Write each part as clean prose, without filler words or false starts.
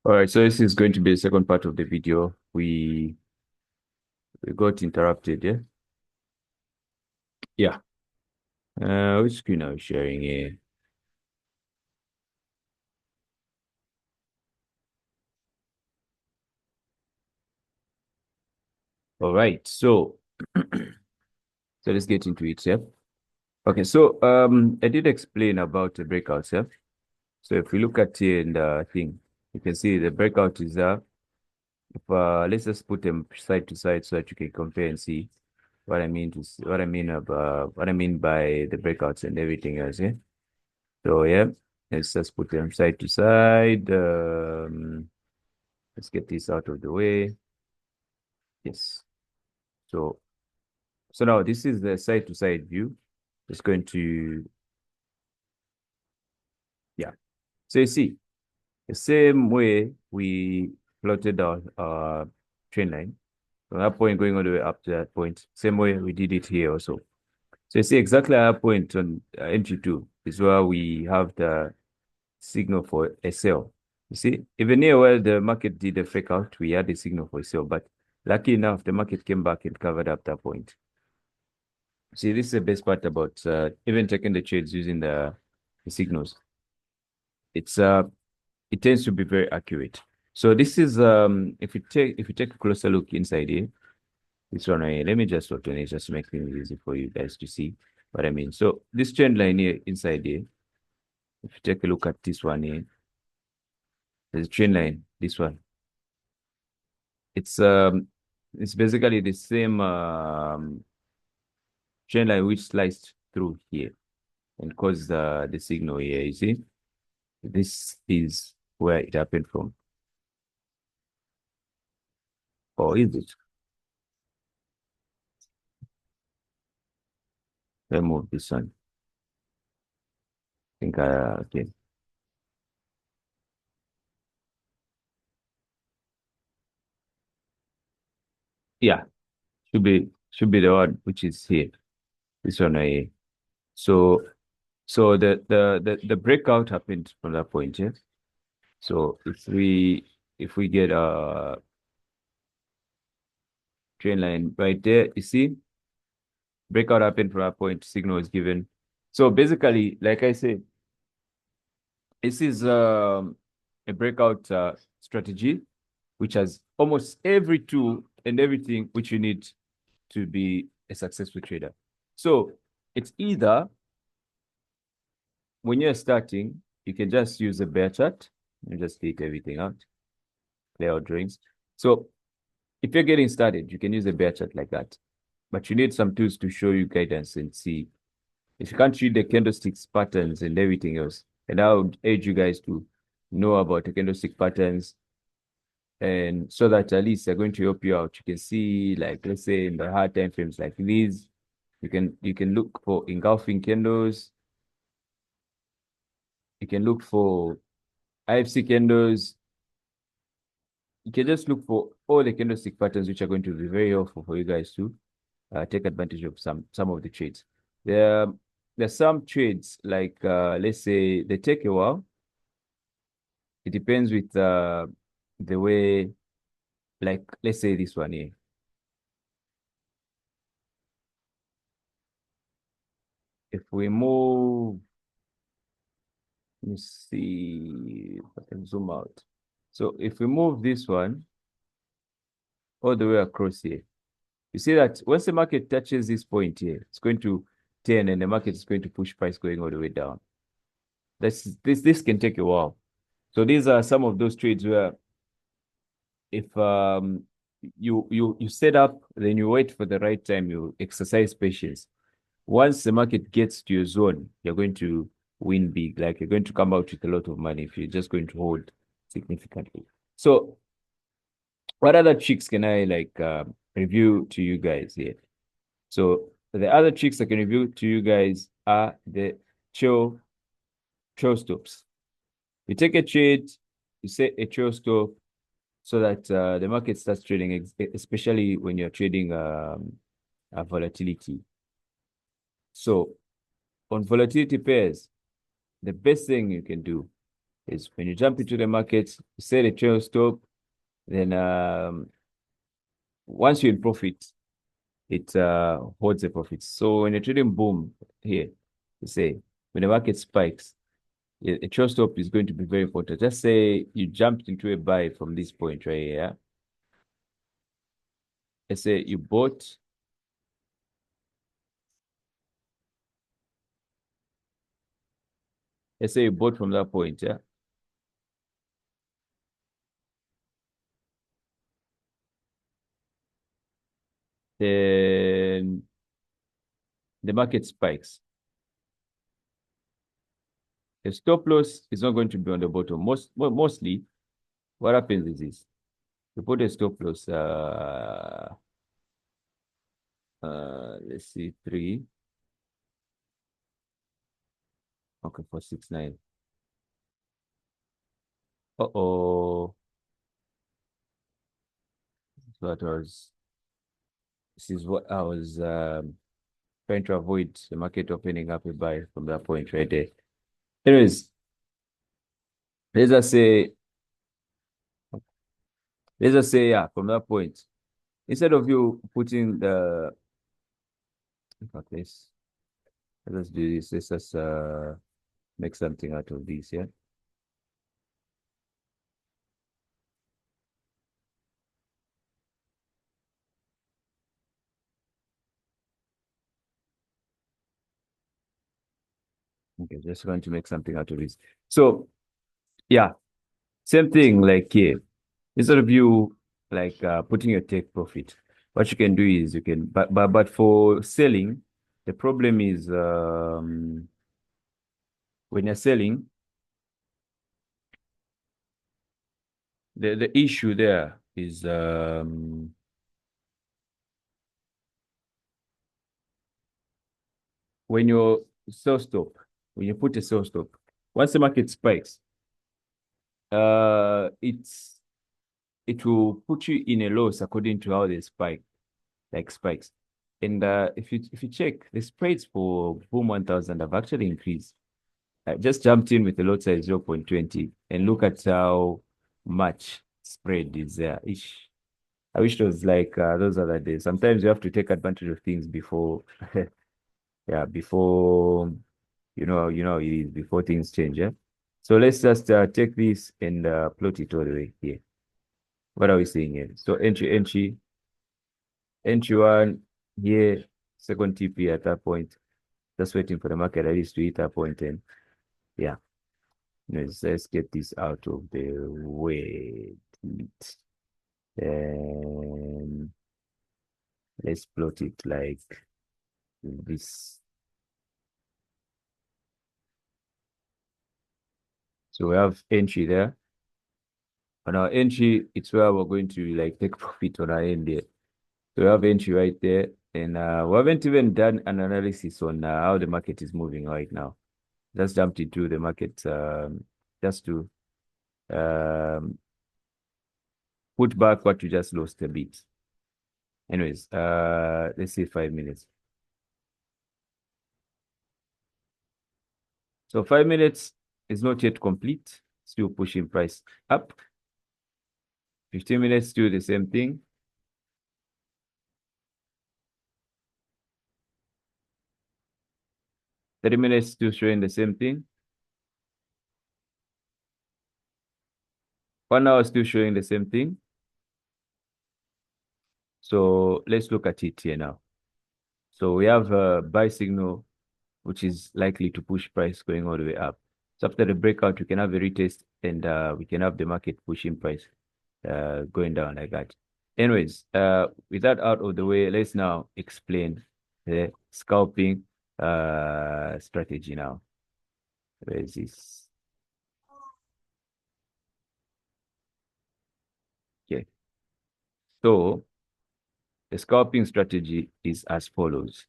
All right, so this is going to be the second part of the video. We got interrupted, yeah? Yeah. Which screen are we sharing here? All right, so so let's get into it, yeah? Okay, so I did explain about the breakouts, yeah? So if we look at here in the thing, you can see the breakout is if let's just put them side to side so that you can compare and see what I mean by the breakouts and everything else, yeah? So yeah, let's just put them side to side. Let's get this out of the way. Yes. So now this is the side to side view. It's going to, yeah. So you see, the same way we plotted our trend line from that point going all the way up to that point, same way we did it here also. So you see exactly at that point on entry two is where we have the signal for a sell. You see, even here where the market did a fake out, we had a signal for a sell, but lucky enough, the market came back and covered up that point. See, this is the best part about even taking the trades using the signals. It's it tends to be very accurate. So this is if you take a closer look inside here, this one right here, let me just open it just to make things easy for you guys to see what I mean. So this trend line here inside here, if you take a look at this one here, there's a trend line, this one. It's basically the same trend line which sliced through here and caused the signal here. You see, this is where it happened from. Or is it? Let me move this one. I think okay. Yeah, should be the one which is here. This one right here. So the breakout happened from that point, yeah. So if we get a trend line right there, you see, breakout happened from that point, signal is given. So basically, like I said, this is a breakout strategy, which has almost every tool and everything which you need to be a successful trader. So it's either when you're starting, you can just use a bear chart and just take everything out, clear out drawings. So if you're getting started, you can use a bear chart like that. But you need some tools to show you guidance and see. If you can't read the candlesticks patterns and everything else, and I would urge you guys to know about the candlestick patterns, and so that at least they're going to help you out. You can see, like, let's say in the hard time frames like these, you can look for engulfing candles. You can look for IFC candles. You can just look for all the candlestick patterns, which are going to be very helpful for you guys to take advantage of some of the trades. There, there's some trades like let's say they take a while. It depends with the way, like let's say this one here. If we move, let me see if I can zoom out. So if we move this one all the way across here, you see that once the market touches this point here, it's going to turn and the market is going to push price going all the way down. This can take a while. So these are some of those trades where if you set up, then you wait for the right time, you exercise patience. Once the market gets to your zone, you're going to win big. Like you're going to come out with a lot of money if you're just going to hold significantly. So what other tricks can I like review to you guys here? So the other tricks I can review to you guys are the chill stops. You take a trade, you set a chill stop so that the market starts trading, especially when you're trading volatility. So on volatility pairs, the best thing you can do is when you jump into the market, you set a trail stop, then once you're in profit, it holds the profits. So when you're trading boom here, you say when the market spikes, a trail stop is going to be very important. Just say you jumped into a buy from this point right here. Let's say you bought. Let's say you bought from that point, yeah. Then the market spikes. The stop loss is not going to be on the bottom. Mostly, what happens is this: you put a stop loss. Let's see, 3. Okay, 469. Uh-oh. That was. This is what I was trying to avoid the market opening up a buy from that point right there. Anyways, let's just say, yeah, from that point, instead of you putting the, in fact, let's do this. Let's just make something out of this, yeah. Okay, just going to make something out of this. So, yeah, same thing like here. Instead of you like putting your take profit, what you can do is you can, but for selling, the problem is when you're selling, the issue there is when your sell stop, when you put a sell stop, once the market spikes, it will put you in a loss according to how they spike, like spikes. And if you check, the spreads for Boom 1000 have actually increased. I just jumped in with a lot size 0.20 and look at how much spread is there. Ish. I wish it was like those other days. Sometimes you have to take advantage of things before, yeah, before you know it is before things change. Yeah. So let's just take this and plot it all the way here. What are we seeing here? So entry one here, second TP at that point. Just waiting for the market at least to hit that point and yeah. Let's get this out of the way. And let's plot it like this. So we have entry there. On our entry, it's where we're going to like take profit on our end there. So we have entry right there. And we haven't even done an analysis on how the market is moving right now. Just jumped into the market just to um, put back what you just lost a bit. Anyways, let's say 5 minutes. So 5 minutes is not yet complete, still pushing price up. 15 minutes, still the same thing. 30 minutes, still showing the same thing. 1 hour, still showing the same thing. So let's look at it here now. So we have a buy signal, which is likely to push price going all the way up. So after the breakout, we can have a retest and we can have the market pushing price going down like that. Anyways, with that out of the way, let's now explain the scalping strategy now. Where is this? Okay. So the scalping strategy is as follows.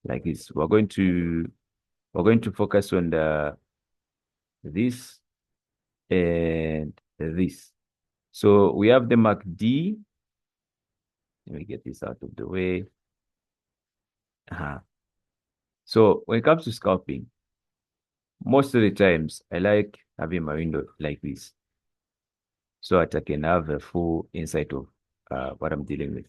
Like this, we're going to focus on the this and this. So we have the MACD. Let me get this out of the way. So when it comes to scalping, most of the times I like having my window like this so that I can have a full insight of what I'm dealing with.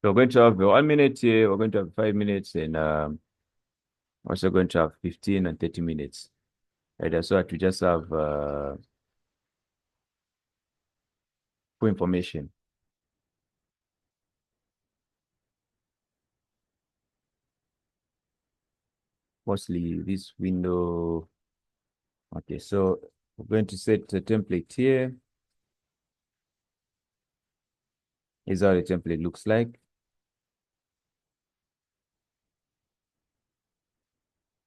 So we're going to have 1 minute here, we're going to have 5 minutes, and also going to have 15 and 30 minutes. Right, so that we just have full information. Mostly this window. Okay, so we're going to set the template here. Here's how the template looks like.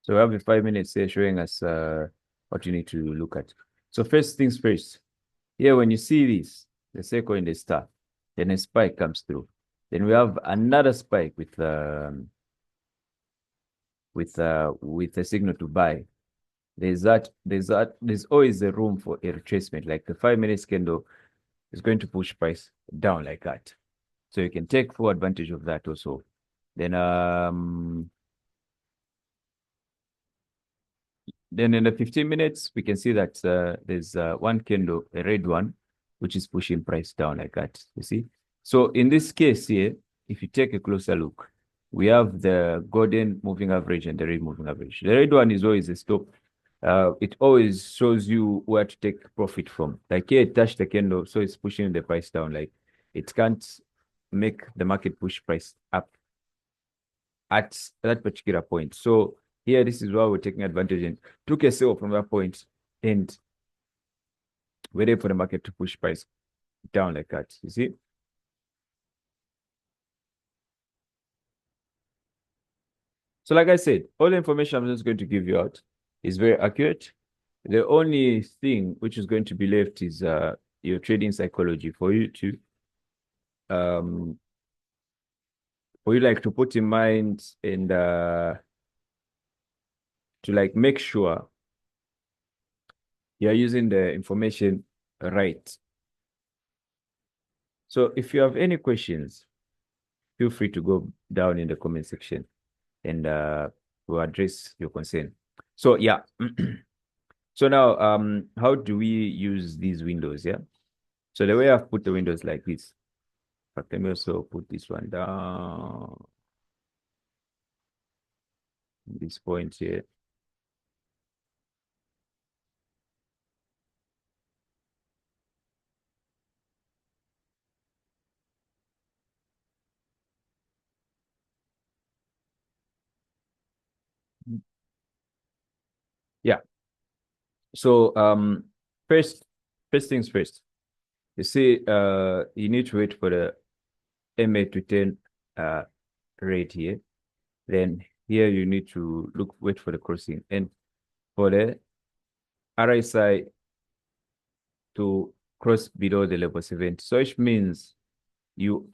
So we have the 5 minutes here showing us what you need to look at. So first things first, here when you see this, the circle in the star, then a spike comes through. Then we have another spike with a signal to buy. There's always a room for a retracement. Like the 5 minutes candle is going to push price down like that. So you can take full advantage of that also. Then in the 15 minutes, we can see that there's one candle, a red one, which is pushing price down like that. You see? So in this case here, if you take a closer look, we have the golden moving average and the red moving average. The red one is always a stop. It always shows you where to take profit from. Like here, it touched the candle, so it's pushing the price down. Like it can't make the market push price up at that particular point. So here, this is why we're taking advantage and took a sell from that point and waited for the market to push price down like that. You see? So like I said, all the information I'm just going to give you out is very accurate. The only thing which is going to be left is your trading psychology um for you like to put in mind and to like make sure you're using the information right. So if you have any questions, feel free to go down in the comment section and we'll address your concern. So yeah. So now how do we use these windows? Yeah. So the way I've put the windows like this. But let me also put this one down. This point here. Yeah. So first things first. You see, you need to wait for the MA to 10 rate here. Then here you need to wait for the crossing. And for the RSI to cross below the level 70. So which means you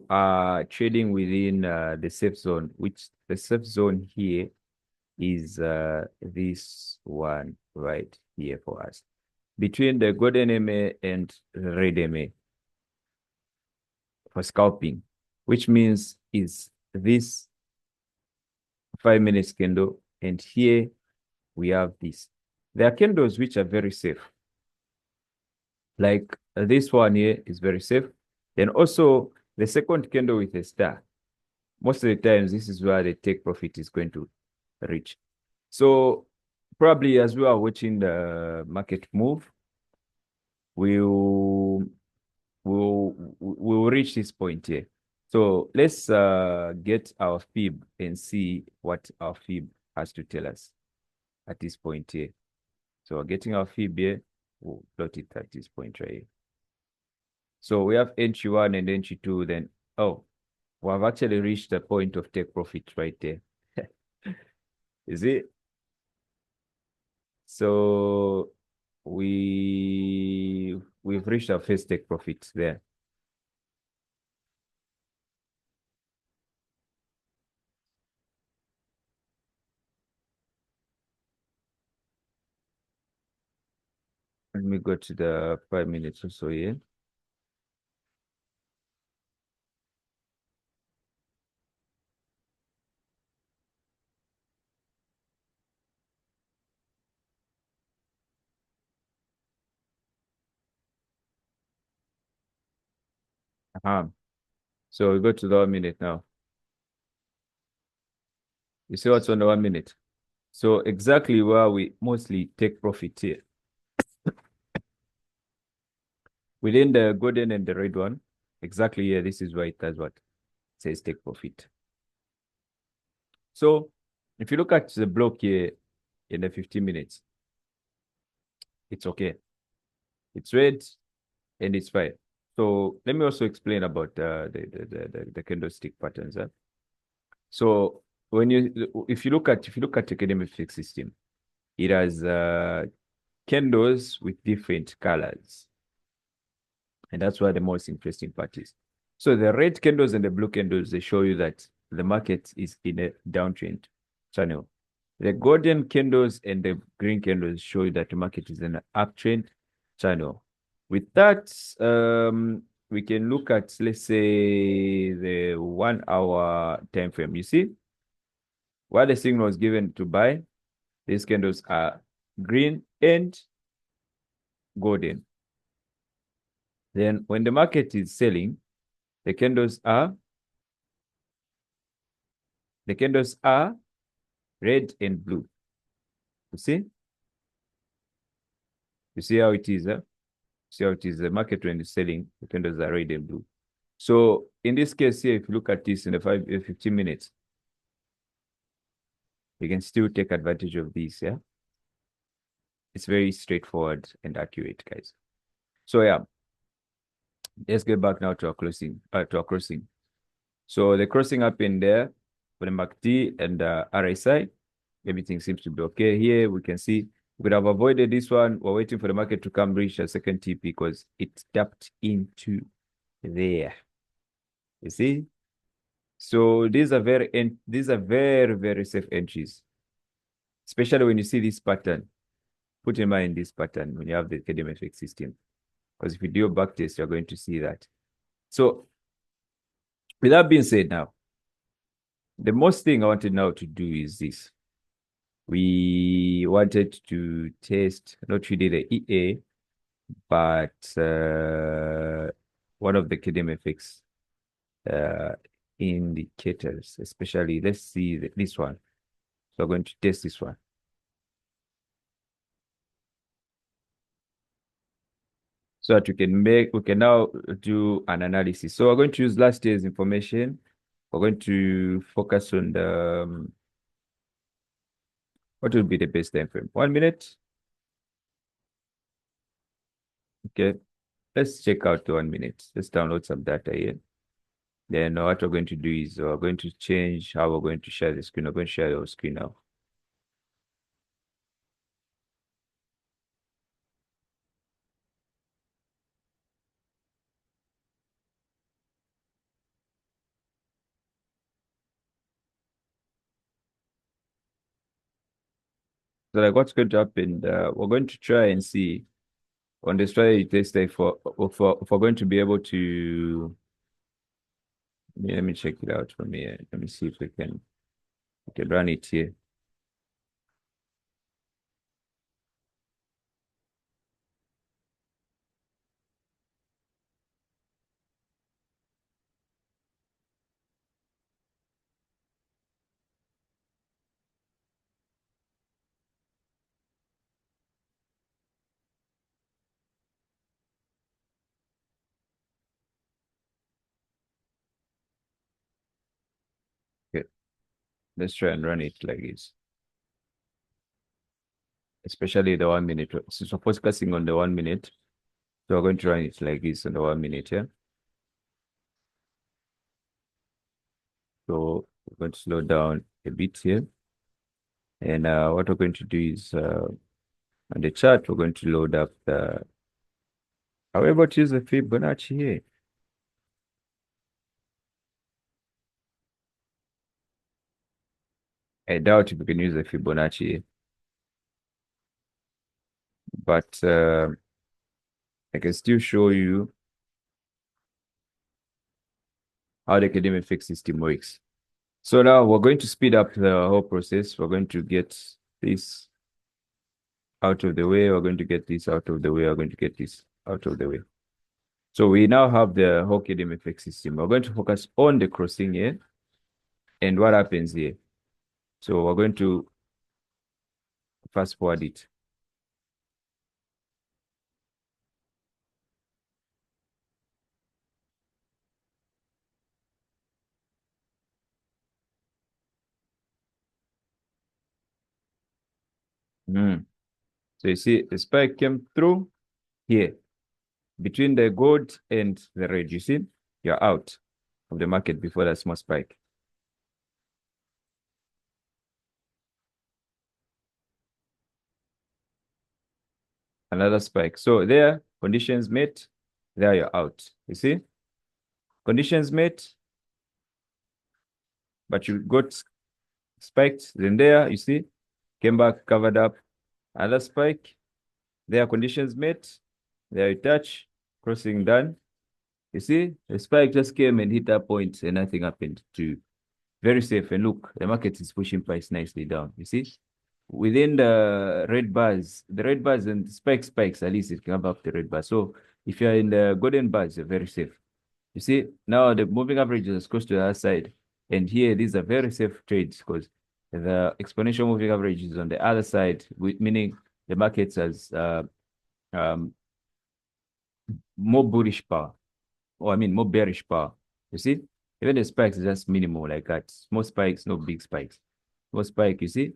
are trading within the safe zone, which the safe zone here is this one right here for us. Between the golden MA and red MA for scalping, which means is this 5 minutes candle, and here we have this. There are candles which are very safe. Like this one here is very safe. Then also the second candle with a star. Most of the times, this is where the take profit is going to reach. So probably as we are watching the market move, we'll we'll reach this point here. So let's get our fib and see what our fib has to tell us at this point here. So getting our fib here, we'll plot it at this point right here. So we have entry one and entry two, then oh, we have actually reached the point of take profit right there. Is it? So we've reached our first take profit there. Let me go to the 5 minutes or so here. So we go to the 1 minute now. You see what's on the 1 minute? So exactly where we mostly take profit here. Within the golden and the red one, exactly here, this is where it does what? It says take profit. So if you look at the block here in the 15 minutes, it's okay. It's red and it's fine. So let me also explain about the candlestick patterns. So if you look at the KDMFX system, it has candles with different colors. And that's where the most interesting part is. So the red candles and the blue candles, they show you that the market is in a downtrend channel. The golden candles and the green candles show you that the market is in an uptrend channel. With that, we can look at, let's say, the 1 hour time frame. You see, while the signal is given to buy, these candles are green and golden. Then when the market is selling, the candles are red and blue. You see? You see how it is, huh? See how it is. The market when it's selling, the candles are red and blue. So in this case here, if you look at this in the 15 minutes, you can still take advantage of this, yeah? It's very straightforward and accurate, guys. So yeah, let's get back now to our crossing. So the crossing up in there for the MACD and RSI, everything seems to be okay. Here we can see we could have avoided this one. We're waiting for the market to come reach a second TP because it tapped into there. You see? So these are very safe entries, especially when you see this pattern. Put in mind this pattern when you have the KDMFX system, because if you do a back test, you're going to see that. So with that being said, now the most thing I wanted now to do is this. We wanted to test not really the EA, but one of the KDMFX indicators, especially let's see this one. So we're going to test this one. So that we can now do an analysis. So we're going to use last year's information. We're going to focus on the what will be the best time frame? 1 minute. Okay. Let's check out the 1 minute. Let's download some data here. Then what we're going to do is we're going to change how we're going to share the screen. We're going to share your screen now. So like what's going to happen, we're going to try and see on the strategy test if we're going to be able to, let me check it out from here. Let me see if we can run it here. Okay, let's try and run it like this. Especially the 1 minute. Since we're focusing on the 1 minute, so we're going to run it like this on the 1 minute, yeah. So we're going to slow down a bit here. And what we're going to do is on the chart, we're going to load up the. How about use the Fibonacci here? I doubt if we can use the Fibonacci here. But I can still show you how the KDMFX system works. So now we're going to speed up the whole process. We're going to get this out of the way. We're going to get this out of the way. We're going to get this out of the way. So we now have the whole KDMFX system. We're going to focus on the crossing here and what happens here. So we're going to fast forward it. So you see the spike came through here between the gold and the red. You see, you're out of the market before that small spike. Another spike. So there, conditions met. There you're out. You see, conditions met, but you got spiked. Then there, you see, came back, covered up. Another spike. There, conditions met. There you touch, crossing done. You see, the spike just came and hit that point and nothing happened to you. Very safe. And look, the market is pushing price nicely down. You see, within the red bars, and spikes, at least it can have the red bar. So if you're in the golden bars, you're very safe. You see, now the moving average is close to the other side. And here, these are very safe trades because the exponential moving average is on the other side, meaning the market has um, more bullish power, or I mean, more bearish power. You see, even the spikes is just minimal like that. Small spikes, no big spikes. Small spike, you see,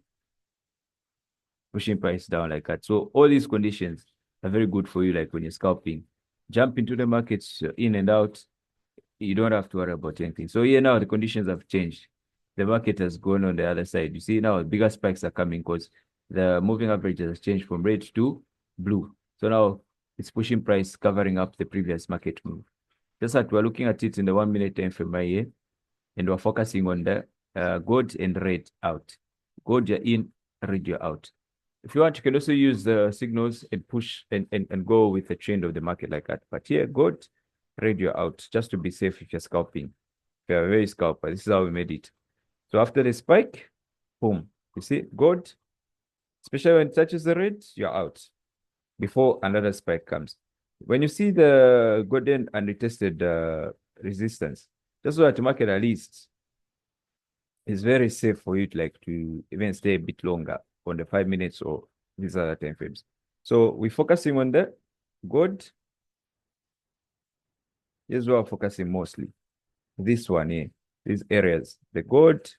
pushing price down like that. So all these conditions are very good for you, like when you're scalping. Jump into the markets in and out. You don't have to worry about anything. So here now the conditions have changed. The market has gone on the other side. You see now bigger spikes are coming because the moving average has changed from red to blue. So now it's pushing price, covering up the previous market move. Just like we're looking at it in the 1 minute time frame right here, and we're focusing on the gold and red out. Gold you're in, red you're out. If you want, you can also use the signals and push and go with the trend of the market like that. But here, gold, red you're out, just to be safe if you're scalping. If you're a very scalper, this is how we made it. So after the spike, boom. You see, gold, especially when it touches the red, you're out before another spike comes. When you see the golden and retested resistance, that's what the market at least is very safe for you to like to even stay a bit longer on the 5 minutes or these other time frames. So we're focusing on the gold. Here's what we're focusing mostly. This one here, these areas, the gold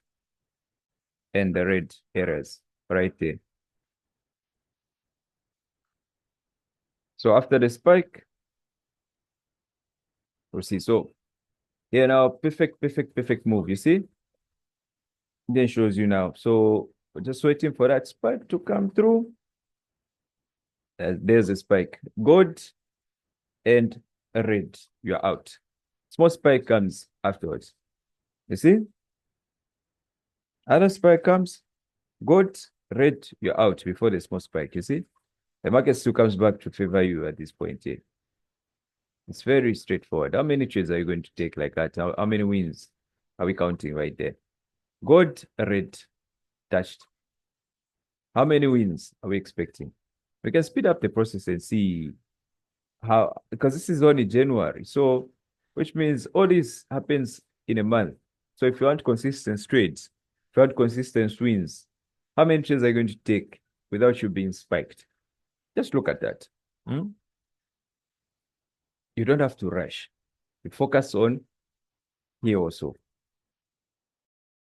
and the red areas right there. So after the spike, we'll see. So here now, perfect move. You see? Then shows you now. So we're just waiting for that spike to come through. There's a spike. Gold and red, you're out. Small spike comes afterwards. You see? Other spike comes, gold, red, you're out before the small spike. You see? The market still comes back to favor you at this point here. It's very straightforward. How many trades are you going to take like that? How many wins are we counting right there? Gold, red, touched. How many wins are we expecting? We can speed up the process and see how, because this is only January. So, which means all this happens in a month. So if you want consistent trades, if you want consistent wins, how many trades are you going to take without you being spiked? Just look at that. You don't have to rush. You focus on here also.